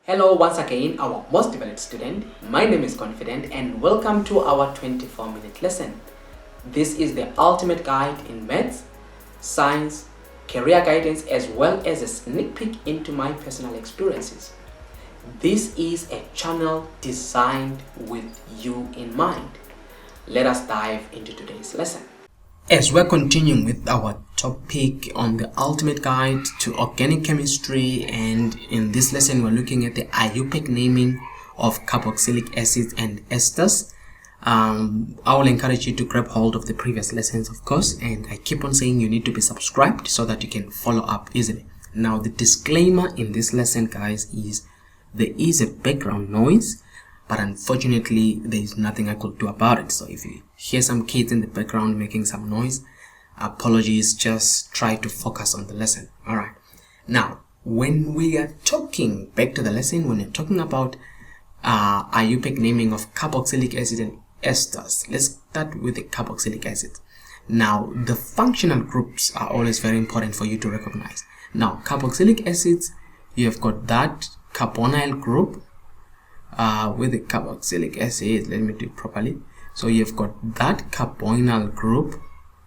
Hello once again, our most developed student. My name is Confident and welcome to our 24-minute lesson. This is the ultimate guide in maths, science, career guidance, as well as a sneak peek into my personal experiences. This is a channel designed with you in mind. Let us dive into today's lesson. As we're continuing with our topic on the ultimate guide to organic chemistry, and in this lesson we're looking at the IUPAC naming of carboxylic acids and esters. I will encourage you to grab hold of the previous lessons, of course, and I keep on saying you need to be subscribed so that you can follow up easily. Now, the disclaimer in this lesson, guys, is there is a background noise, but unfortunately there is nothing I could do about it. So if you hear some kids in the background making some noise, apologies, just try to focus on the lesson. All right, now when we are talking back to the lesson, when you're talking about IUPAC naming of carboxylic acid and esters, let's start with the carboxylic acids. Now, the functional groups are always very important for you to recognize. Now, carboxylic acids, you have got that carbonyl group with the carboxylic acid. Let me do it properly. So you've got that carbonyl group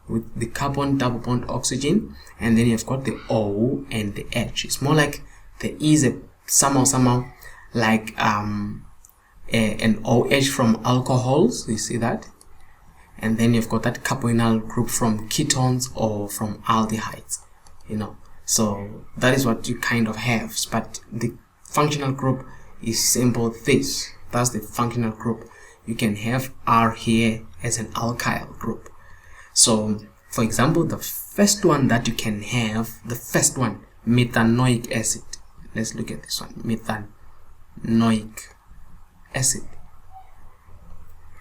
with the carbon double bond oxygen, and then you've got the O and the H. It's more like there is a somehow like an OH from alcohols. You see that? And then you've got that carbonyl group from ketones or from aldehydes, so that is what you kind of have. But the functional group is simple. That's the functional group. You can have R here as an alkyl group. So for example, the first one that you can have, the first one, methanoic acid. Let's look at this one, methanoic acid.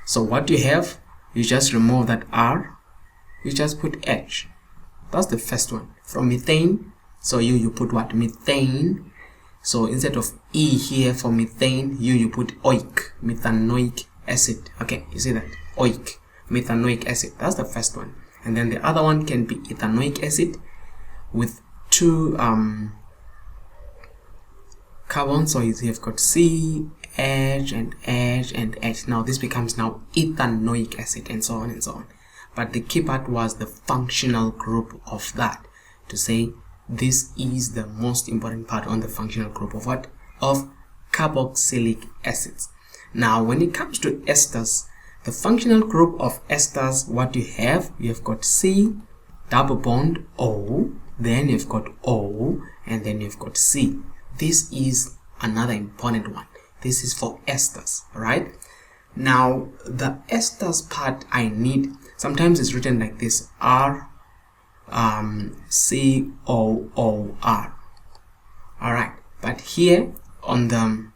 So what you have, you just remove that R, you just put H. That's the first one. From methane, so you put what? Methane. So instead of E here for methane, you put oic, methanoic acid. Okay, you see that? Oic, methanoic acid. That's the first one. And then the other one can be ethanoic acid with two carbons. So you've got C, H, and H, and H. Now this becomes now ethanoic acid, and so on and so on. But the key part was the functional group of that, to say this is the most important part on the functional group of what? Of carboxylic acids. Now, when it comes to esters, the functional group of esters, what you have got C, double bond O, then you've got O, and then you've got C. This is another important one. This is for esters, right? Now, the esters part I need, sometimes it's written like this, R, C-O-O-R. Alright, but here on the,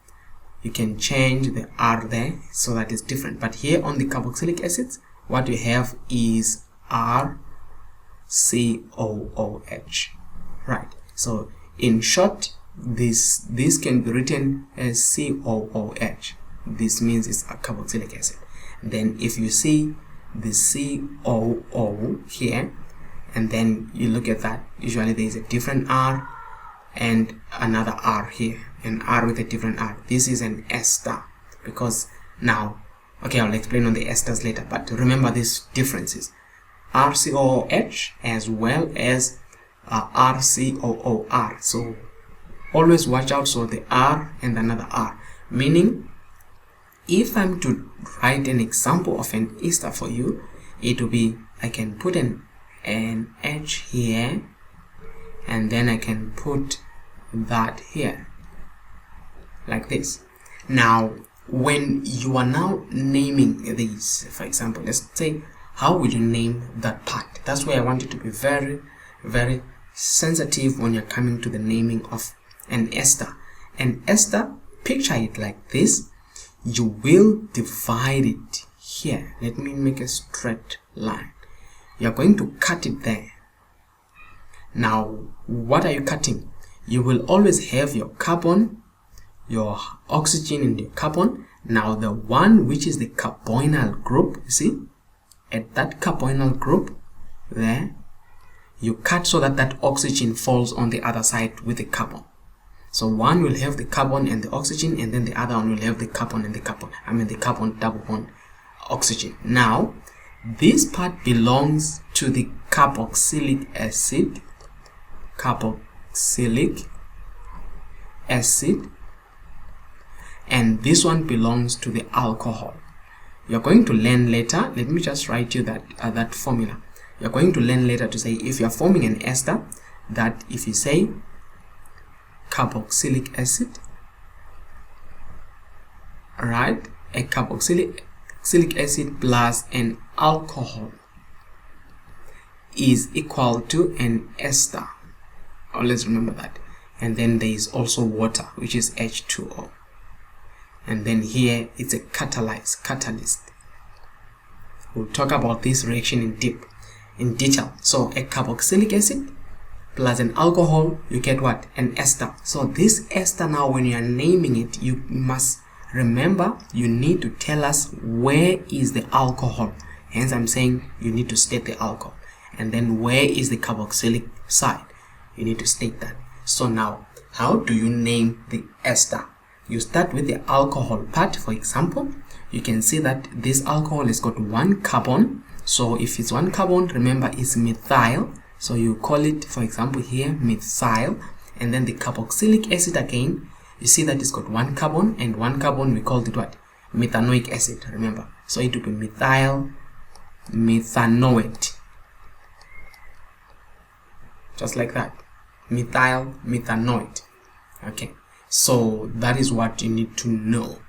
you can change the R there so that it's different. But here on the carboxylic acids, what you have is R, C-O-O-H. Right, so in short, this can be written as C-O-O-H. This means it's a carboxylic acid. Then if you see the C-O-O here, and then you look at that, usually there is a different R and another R here, an R with a different R. This is an ester, because now, okay, I'll explain on the esters later, but remember these differences: RCOOH as well as RCOOR. So always watch out. So the R and another R, meaning if I'm to write an example of an ester for you, it will be, I can put an H here, and then I can put that here like this. Now, when you are now naming these, for example, let's say, how would you name that part? That's where I want you to be very, very sensitive when you're coming to the naming of an ester. An ester, picture it like this. You will divide it here. Let me make a straight line. You're going to cut it there. Now, what are you cutting? You will always have your carbon, your oxygen, and your carbon. Now, the one which is the carbonyl group, you see, at that carbonyl group there, you cut so that that oxygen falls on the other side with the carbon. So one will have the carbon and the oxygen, and then the other one will have the carbon and the carbon, the carbon double bond oxygen. Now this part belongs to the carboxylic acid, and this one belongs to the alcohol. You're going to learn later, let me just write you that formula. You're going to learn later to say, if you're forming an ester, that if you say carboxylic acid, alright, a carboxylic acid plus an alcohol is equal to an ester. Always remember that. And then there is also water, which is H2O. And then here it's a catalyst. We'll talk about this reaction in detail. So a carboxylic acid plus an alcohol, you get what? An ester. So this ester, now when you are naming it, you must remember, you need to tell us where is the alcohol. Hence I'm saying you need to state the alcohol. And then where is the carboxylic side? You need to state that. So now, how do you name the ester? You start with the alcohol part. For example, you can see that this alcohol has got one carbon. So if it's one carbon, remember it's methyl. So you call it, for example, here methyl. And then the carboxylic acid again, you see that it's got one carbon, and one carbon we called it what? Methanoic acid, remember. So it will be methyl methanoate. Just like that. Methyl methanoate. Okay. So that is what you need to know.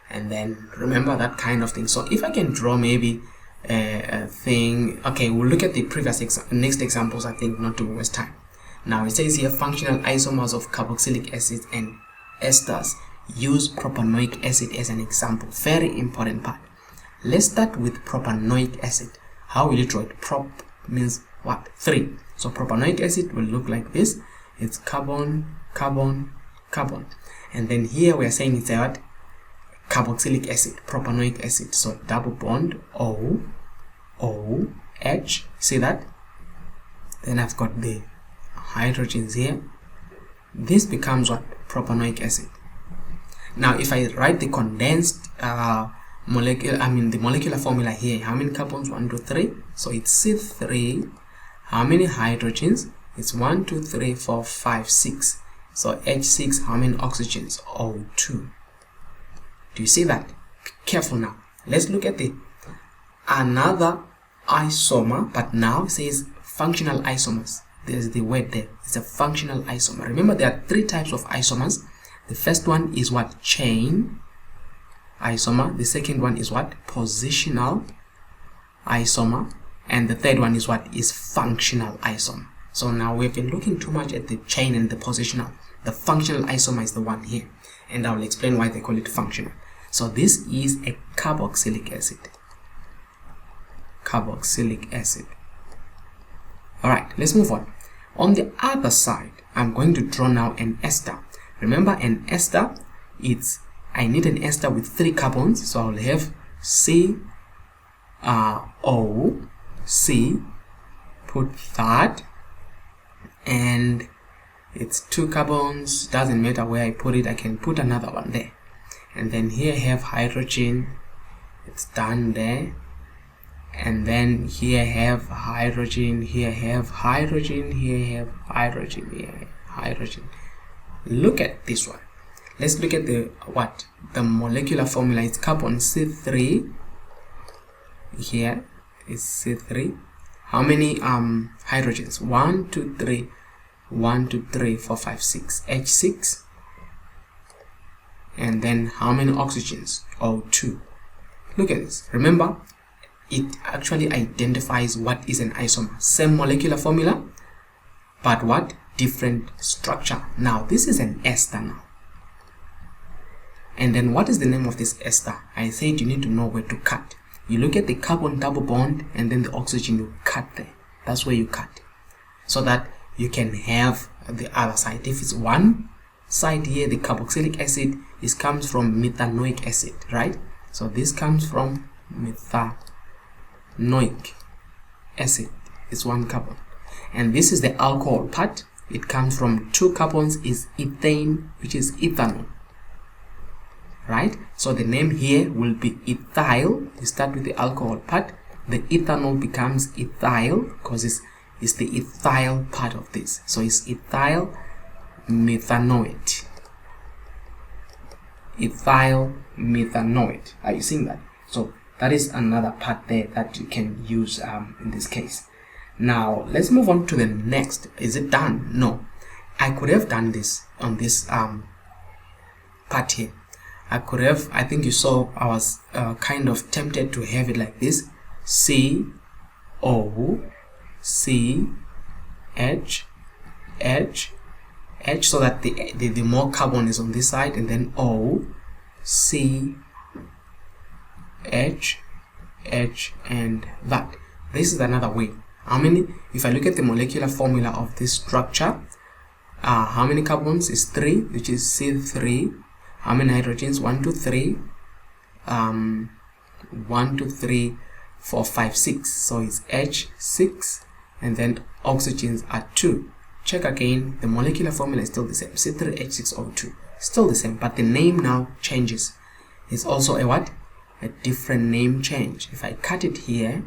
And then remember that kind of thing. So if I can draw maybe a thing. Okay, we'll look at the next examples, I think, not to waste time. Now it says here, functional isomers of carboxylic acids and esters. Use propanoic acid as an example. Very important part. Let's start with propanoic acid. How will you draw it? Prop means what? 3. So propanoic acid will look like this. It's carbon, carbon, carbon. And then here we are saying it's a what? Carboxylic acid, propanoic acid. So double bond O, O, H. See that? Then I've got the hydrogens here. This becomes what? Propanoic acid. Now if I write the condensed the molecular formula here, how many carbons? 1, 2, 3. So it's C3. How many hydrogens? It's 1, 2, 3, 4, 5, 6. So H6, how many oxygens? O2. Do you see that? Be careful now. Let's look at another isomer, but now it says functional isomers. There's the word there. It's a functional isomer. Remember, there are 3 types of isomers. The first one is what? Chain isomer. The second one is what? Positional isomer. And the third one is what? Is functional isomer. So now we've been looking too much at the chain and the positional. The functional isomer is the one here. And I will explain why they call it functional. So this is a carboxylic acid. Carboxylic acid. Alright, let's move on. On the other side, I'm going to draw now an ester. Remember, an ester, I need an ester with 3 carbons. So I'll have C, O, C, put that, and it's 2 carbons. Doesn't matter where I put it, I can put another one there. And then here I have hydrogen, it's done there. And then here I have hydrogen, here I have hydrogen, here I have hydrogen, here I have hydrogen. Look at this one. Let's look at the molecular formula. It's carbon C3. Here is C3. How many hydrogens? 1, 2, 3. 1, 2, 3, 4, 5, 6. H6. And then how many oxygens? O2. Look at this. Remember, it actually identifies what is an isomer. Same molecular formula, but what? Different structure. Now this is an ester now. And then what is the name of this ester? I said you need to know where to cut. You look at the carbon double bond and then the oxygen, you cut there. That's where you cut. So that you can have the other side. If it's one side here, the carboxylic acid, comes from methanoic acid, right? So this comes from methanoic acid. It's 1 carbon. And this is the alcohol part. it comes from 2 carbons, is ethane, which is ethanol. Right? So the name here will be ethyl. You start with the alcohol part. The ethanol becomes ethyl because it's the ethyl part of this. So it's ethyl methanoate. Ethyl methanoate. Are you seeing that? So that is another part there that you can use in this case. Now let's move on to the next. Is it done? No. I could have done this on this part here. I could have, I think you saw, I was kind of tempted to have it like this: C O C H H H, so that the more carbon is on this side, and then O C H H and that. This is another way. How many? If I look at the molecular formula of this structure, how many carbons is 3, which is C3. How many hydrogens? 1 2 3 1 2 3 4 5 6. So it's H6, and then oxygens are 2. Check again, the molecular formula is still the same, C3H6O2, still the same, but the name now changes. It's also a what? A different name change. If I cut it here,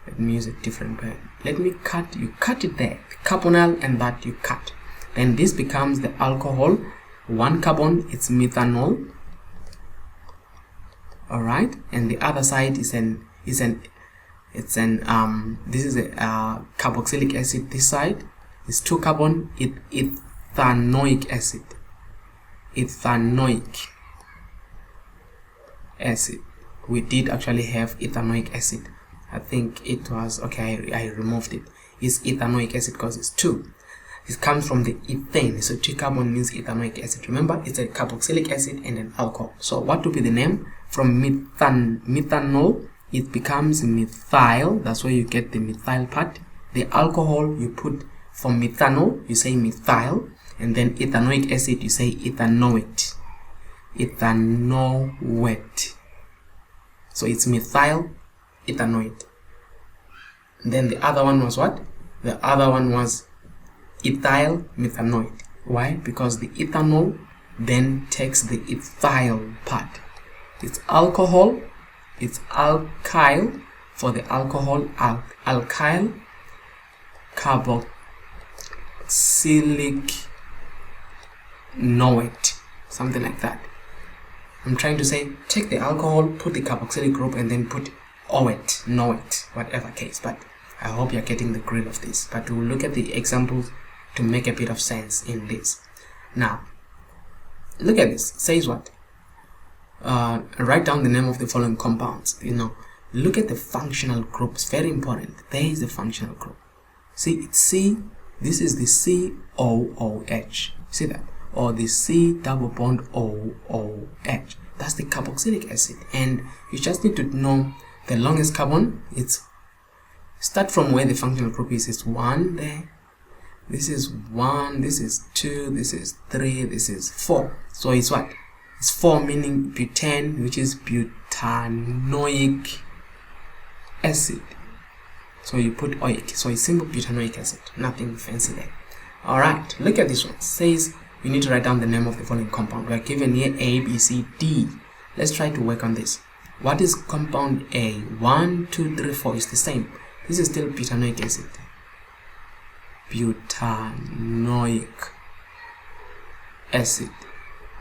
let me use a different pen. Let me cut, you cut it there, the carbonyl, and that you cut. Then this becomes the alcohol. 1 carbon, it's methanol. All right, and the other side is this is a carboxylic acid. This side is 2 carbon, ethanoic acid. Ethanoic acid. We did actually have ethanoic acid. I think it was okay. I removed it. It's ethanoic acid because it's 2. It comes from the ethane, so 2 carbon means ethanoic acid. Remember, it's a carboxylic acid and an alcohol. So what would be the name? From methanol, it becomes methyl. That's where you get the methyl part. The alcohol you put for methanol, you say methyl, and then ethanoic acid, you say ethanoate. Ethanoate. So it's methyl ethanoate. Then the other one was what? The other one was ethyl methanoate. Why? Because the ethanol then takes the ethyl part. It's alcohol, it's alkyl. For the alcohol, alkyl carboxylic noate, something like that. I'm trying to say, take the alcohol, put the carboxylic group, and then put oate, noate, whatever case. But I hope you're getting the grill of this. But we'll look at the examples to make a bit of sense in this. Now, look at this. It says what? Write down the name of the following compounds. Look at the functional groups. Very important. There is the functional group. See, it's C. This is the COOH. See that? Or the C double bond OOH. That's the carboxylic acid. And you just need to know the longest carbon. It's start from where the functional group is. It's 1 there. This is 1, this is 2, this is 3, this is 4. So it's what? It's 4, meaning butane, which is butanoic acid. So you put oic. So it's simple butanoic acid. Nothing fancy there. Alright, look at this one. It says you need to write down the name of the following compound. We are given here A, B, C, D. Let's try to work on this. What is compound A? 1, 2, 3, 4 is the same. This is still butanoic acid. Butanoic acid.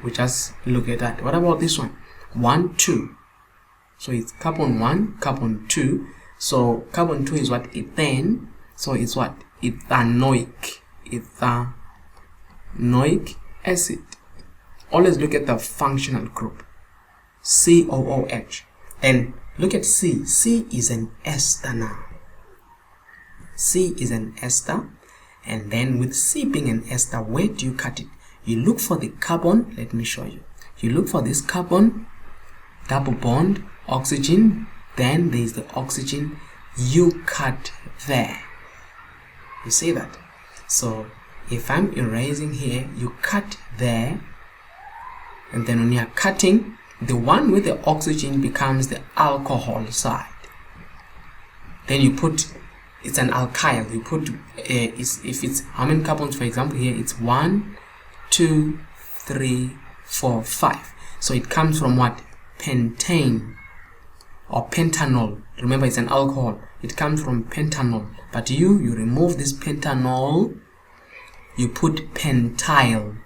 We just look at that. What about this one? 1, 2. So it's carbon 1, carbon 2. So carbon 2 is what? Ethane. So it's what? Ethanoic. Ethanoic acid. Always look at the functional group. COOH. And look at C. C is an ester now. C is an ester. And then with C being an ester, where do you cut it? You look for the carbon. Let me show you. You look for this carbon, double bond, oxygen. Then there is the oxygen. You cut there. You see that? So if I'm erasing here, you cut there. And then when you are cutting, the one with the oxygen becomes the alcohol side. Then you put it's an alkyl. You put if it's how many carbons, for example, here it's 1, 2, 3, 4, 5. So it comes from what? Pentane or pentanol. Remember, it's an alcohol. It comes from pentanol. But you remove this pentanol, you put pentyl,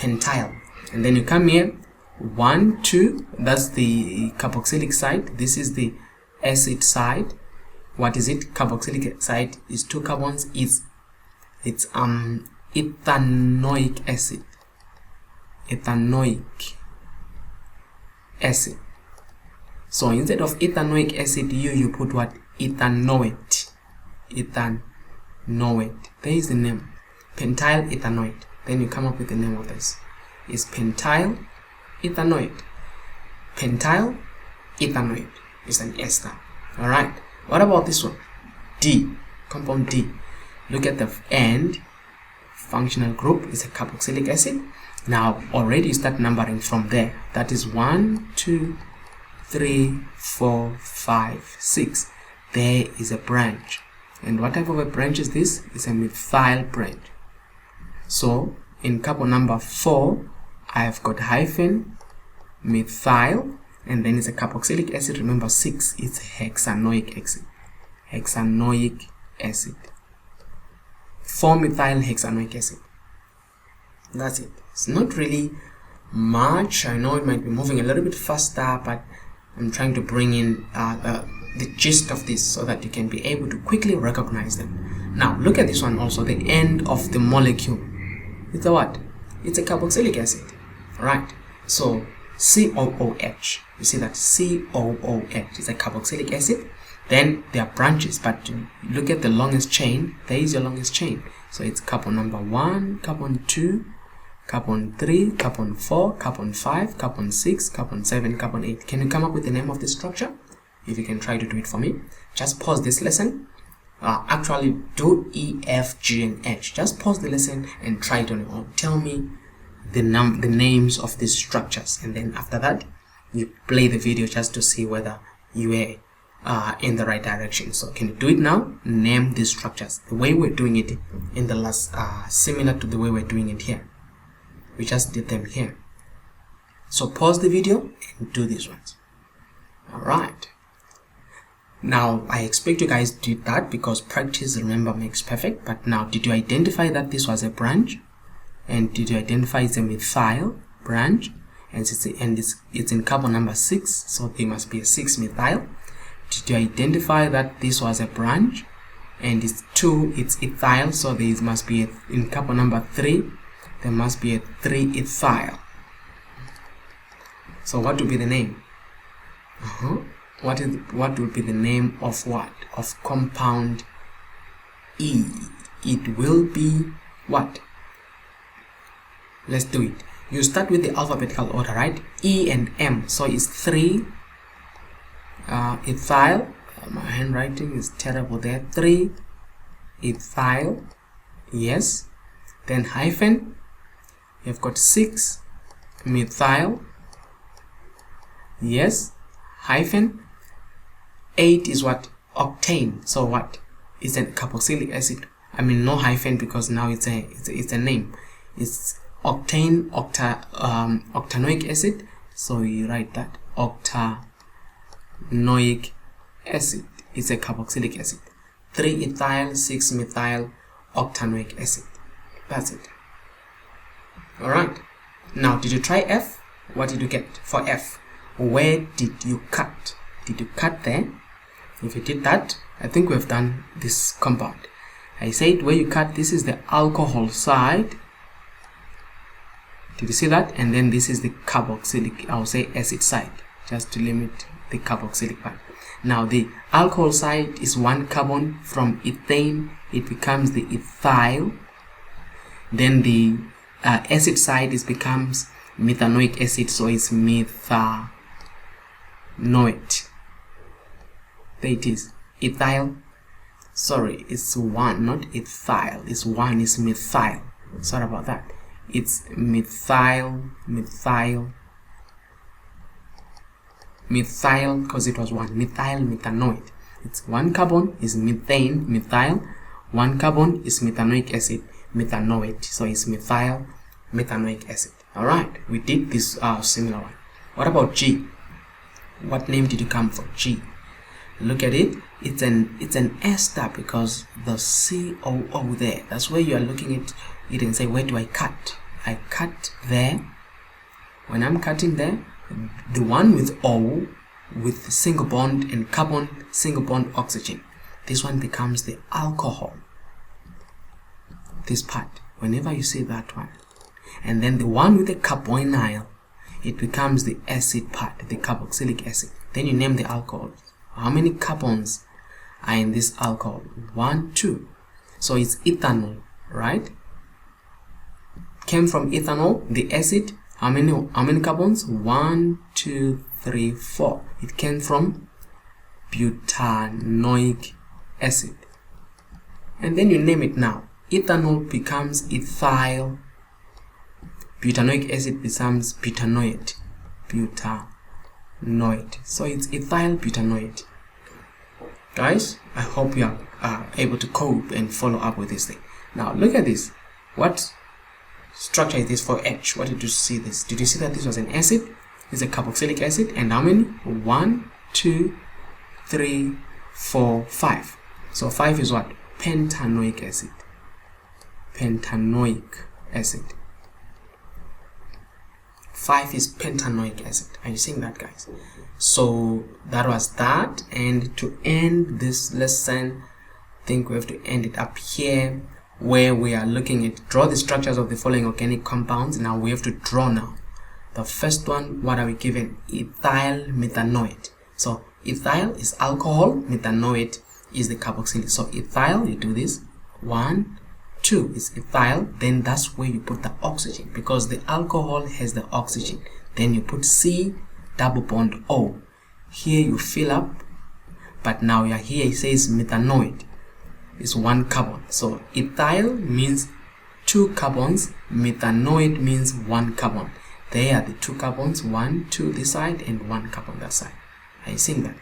and then you come here, 1, 2, that's the carboxylic side, this is the acid side. What is it? Carboxylic side is 2 carbons. It's ethanoic acid. So instead of ethanoic acid, you put what? Ethanoate. There is the name, pentyl ethanoate. Then you come up with the name of this. It's pentyl ethanoate. Pentyl ethanoate is an ester. All right. What about this one? D, compound D. Look at the end. Functional group is a carboxylic acid. Now already you start numbering from there. That is 1, 2, 3, 4, 5, 6. There is a branch. And what type of a branch is this? It's a methyl branch. So in carbon number 4, I've got hyphen, methyl, and then it's a carboxylic acid. Remember, 6 is hexanoic acid. 4-methyl hexanoic acid. That's it. It's not really much. I know it might be moving a little bit faster, but I'm trying to bring in the gist of this so that you can be able to quickly recognize them. Now look at this one also, the end of the molecule. It's a what? It's a carboxylic acid. Right? So COOH. You see that COOH is a carboxylic acid. Then there are branches, but look at the longest chain. There is your longest chain. So it's carbon number 1, carbon 2, carbon 3, carbon 4, carbon 5, carbon 6, carbon 7, carbon 8. Can you come up with the name of the structure? If you can try to do it for me. Just pause this lesson. Actually do E, F, G, and H. Just pause the lesson and try it on your own. Tell me the names of these structures, and then after that you play the video just to see whether you are in the right direction. So can you do it now? Name these structures the way we're doing it in the last, similar to the way we're doing it here. We just did them here. So pause the video and do these ones. All right. Now I expect you guys did that because practice, remember, makes perfect. But now, did you identify that this was a branch? And did you identify it's a methyl branch? And it's in carbon number 6, so there must be a 6-methyl. Did you identify that this was a branch? And it's ethyl, so there must be in carbon number 3, there must be a 3-ethyl. So what would be the name? What would be the name of what? Of compound E. It will be what? Let's do it. You start with the alphabetical order, right? E and M. So it's 3 ethyl. My handwriting is terrible there. 3 ethyl. Yes. Then hyphen. You've got 6 methyl. Yes. Hyphen. 8 is what? Octane. So what? It's a carboxylic acid. I mean, no hyphen because now it's a name. It's octane, octanoic acid. So you write that octanoic acid is a carboxylic acid. 3 ethyl, 6 methyl, octanoic acid. That's it. All right. Now, did you try F? What did you get for F? Where did you cut? Did you cut there? If you did that, I think we've done this compound. I said where you cut, this is the alcohol side. Did you see that? And then this is the carboxylic, I'll say acid side, just to limit the carboxylic part. Now the alcohol side is 1 carbon from ethane, it becomes the ethyl. Then the acid side becomes methanoic acid, so it's methanoate. There it is. Ethyl. Sorry, it's 1, not ethyl. It's 1, it's methyl. Sorry about that. It's methyl, because it was 1. Methyl methanoate. It's one carbon is methane, methyl. One carbon is methanoic acid, methanoate. So it's methyl methanoic acid. Alright, we did this similar one. What about G? What name did you come for? G. Look at it. It's an ester because the COO there. That's where you are looking at it and say, where do I cut? I cut there. When I'm cutting there, the one with O with single bond and carbon, single bond oxygen, this one becomes the alcohol. This part, whenever you see that one. And then the one with the carbonyl, it becomes the acid part, the carboxylic acid. Then you name the alcohol. How many carbons are in this alcohol? 1, 2. So it's ethanol, right? Came from ethanol, the acid. How many carbons? 1, 2, 3, 4. It came from butanoic acid. And then you name it now. Ethanol becomes ethyl. Butanoic acid becomes butanoate. Butanoate. So it's ethyl butanoate. Guys, I hope you are able to cope and follow up with this thing. Now look at this. What structure is this for H? What did you see this? Did you see that this was an acid? It's a carboxylic acid. And how many? 1, 2, 3, 4, 5. So 5 is what? Pentanoic acid. Pentanoic acid. 5 is pentanoic acid. Are you seeing that, guys? So that was that. And to end this lesson, I think we have to end it up here, where we are looking at draw the structures of the following organic compounds. Now we have to draw now. The first one, what are we given? Ethyl methanoate. So ethyl is alcohol, methanoate is the carboxylic. So ethyl, you do this. 1, 2 is ethyl. Then that's where you put the oxygen, because the alcohol has the oxygen. Then you put C double bond O. Here you fill up, but now you're here, it says methanoate. It's 1 carbon. So ethyl means 2 carbons, methanoate means 1 carbon. There are the 2 carbons, 1, 2 this side and 1 carbon that side. Are you seeing that?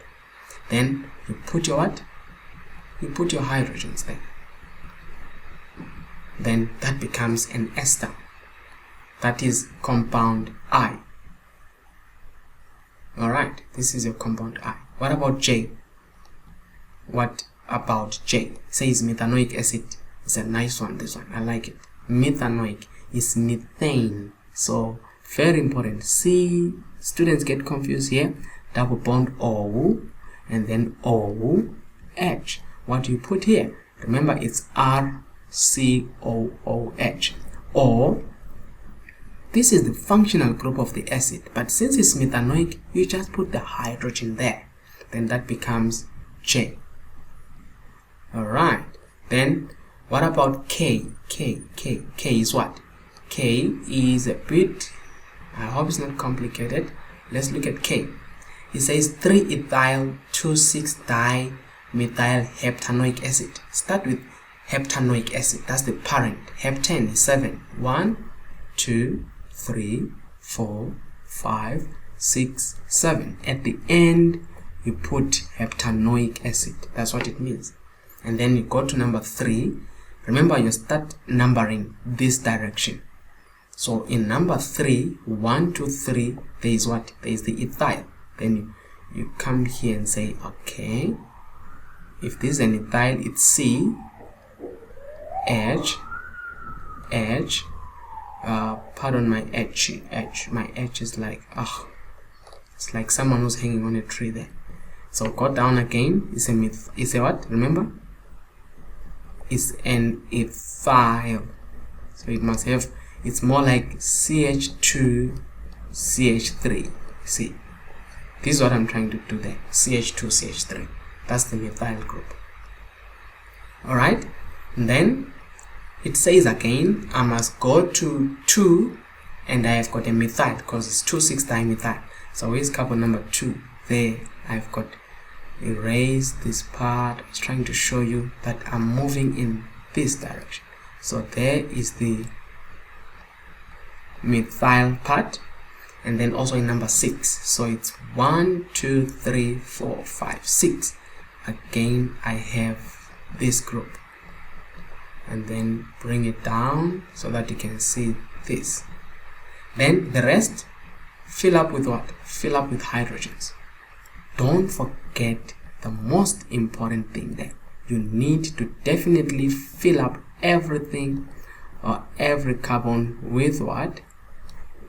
Then you put your what? You put your hydrogens there. Then that becomes an ester. That is compound I. Alright, this is your compound I. What about J? What about J? It says methanoic acid. It's a nice one, this one. I like it. Methanoic is methane. So very important. See, students get confused here. Double bond O and then OH. What do you put here? Remember, it's RCOOH. Or this is the functional group of the acid, but since it's methanoic, you just put the hydrogen there. Then that becomes J. Alright. Then what about K? K is what? K is a bit, I hope it's not complicated. Let's look at K. It says 3-ethyl 2,6-dimethyl heptanoic acid. Start with heptanoic acid. That's the parent. Heptane is 7. 1, 2, 3, 4, 5, 6, 7. At the end, you put heptanoic acid. That's what it means. And then you go to number 3. Remember, you start numbering this direction. So in number 3, 1, 2, 3, there is what? There is the ethyl. Then you come here and say, okay, if this is an ethyl, it's C, H, pardon my H, my H is like, it's like someone who's hanging on a tree there. So go down again. It's a what? Remember? It's an ethyl. So it must have, it's more like CH2, CH3. See, this is what I'm trying to do there. CH2, CH3. That's the methyl group. Alright? And then it says again, I must go to 2, and I have got a methyl because it's 2,6-dimethyl. So where's carbon number 2? There, I've got erase this part. I was trying to show you that I'm moving in this direction. So there is the methyl part, and then also in number 6. So it's 1, 2, 3, 4, 5, 6. again I have this group, and then bring it down so that you can see this. Then the rest, fill up with what? Fill up with hydrogens. Don't forget the most important thing there. You need to definitely fill up everything or every carbon with what?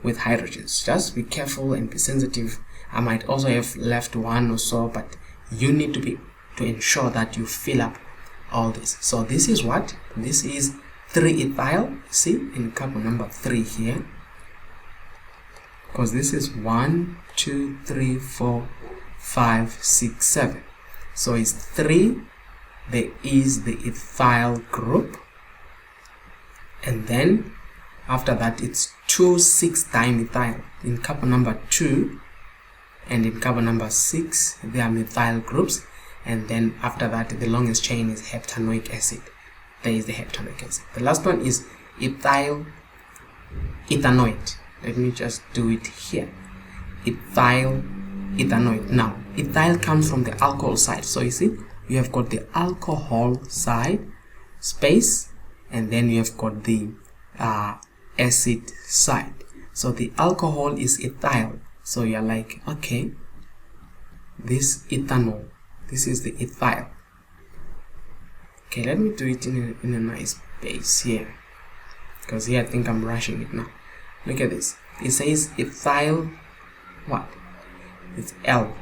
With hydrogens. Just be careful and be sensitive. I might also have left one or so, but you need to ensure that you fill up all this. So this is what? This is 3-ethyl. See, in carbon number 3 here, because this is 1, 2, 3, 4, 5, 6, 7. So it's 3. There is the ethyl group, and then after that it's 2,6-dimethyl in carbon number 2, and in carbon number 6 there are methyl groups, and then after that the longest chain is heptanoic acid. There is the heptanoic acid. The last one is ethyl ethanoate. Let me just do it here. Ethyl ethanoate. Now ethyl comes from the alcohol side, so you see you have got the alcohol side space, and then you have got the acid side. So the alcohol is ethyl, so you're like, okay, this ethanol, this is the ethyl. Okay, let me do it in a nice space here, because here I think I'm rushing it now. Look at this. It says ethyl what? It's L.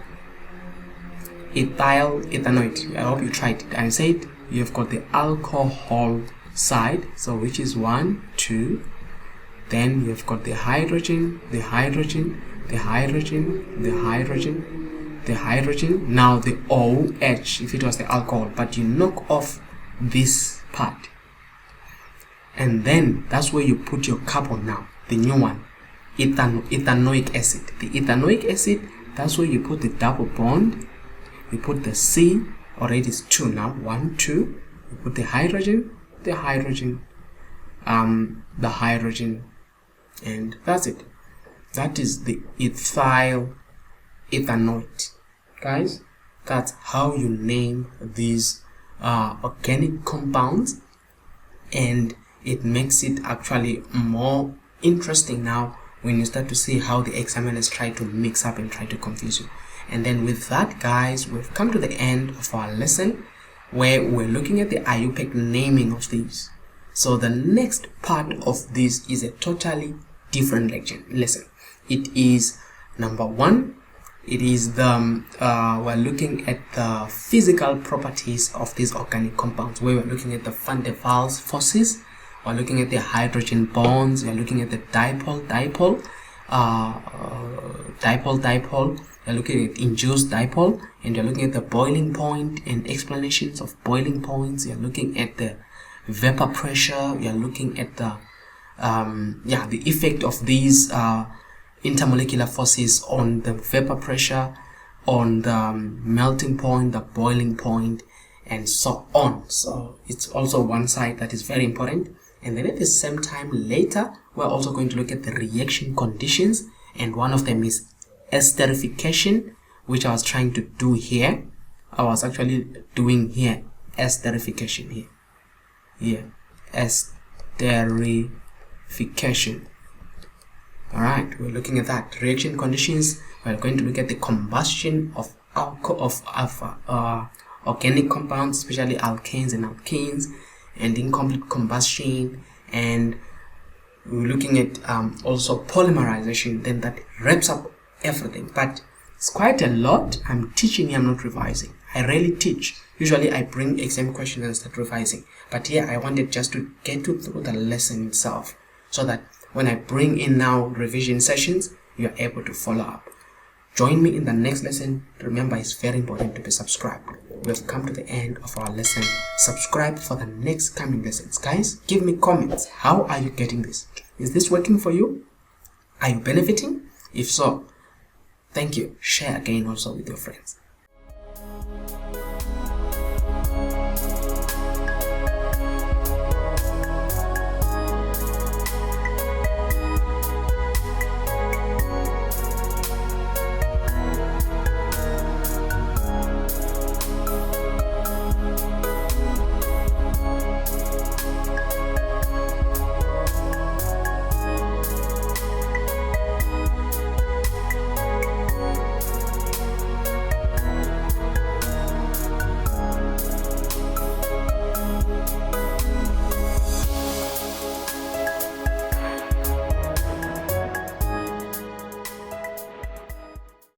Ethyl ethanoate. I hope you tried it. I said you have got the alcohol side, so which is 1, 2. Then you have got the hydrogen, the hydrogen, the hydrogen, the hydrogen, the hydrogen. Now the OH, if it was the alcohol, but you knock off this part, and then that's where you put your carbon now, the new one, ethanoic acid. The ethanoic acid, that's where you put the double bond. You put the C, already it's 2 now, 1, 2. You put the hydrogen, the hydrogen, the hydrogen, and that's it. That is the ethyl ethanoate. Guys, that's how you name these organic compounds, and it makes it actually more interesting now when you start to see how the examiners try to mix up and try to confuse you. And then with that, guys, we've come to the end of our lesson where we're looking at the IUPAC naming of these. So the next part of this is a totally different lesson. It is number 1. It is the we're looking at the physical properties of these organic compounds, where we're looking at the van der Waals forces, we're looking at the hydrogen bonds, we're looking at the dipole, you're looking at induced dipole, and you're looking at the boiling point and explanations of boiling points. You're looking at the vapor pressure. You're looking at the the effect of these intermolecular forces on the vapor pressure, on the melting point, the boiling point, and so on. So it's also one side that is very important. And then at the same time later, we're also going to look at the reaction conditions, and one of them is esterification, which I was trying to do here. I was actually doing here esterification here esterification. All right, we're looking at that. Reaction conditions, we're going to look at the combustion of organic compounds, especially alkanes and alkenes, and incomplete combustion, and we're looking at also polymerization. Then that wraps up everything, but it's quite a lot. I'm teaching you, I'm not revising. I rarely teach. Usually I bring exam questions and start revising, but here I wanted just to get you through the lesson itself, so that when I bring in now revision sessions, you're able to follow up. Join me in the next lesson. Remember, it's very important to be subscribed. We've come to the end of our lesson. Subscribe for the next coming lessons. Guys, give me comments. How are you getting this? Is this working for you? Are you benefiting? If so, thank you. Share again also with your friends.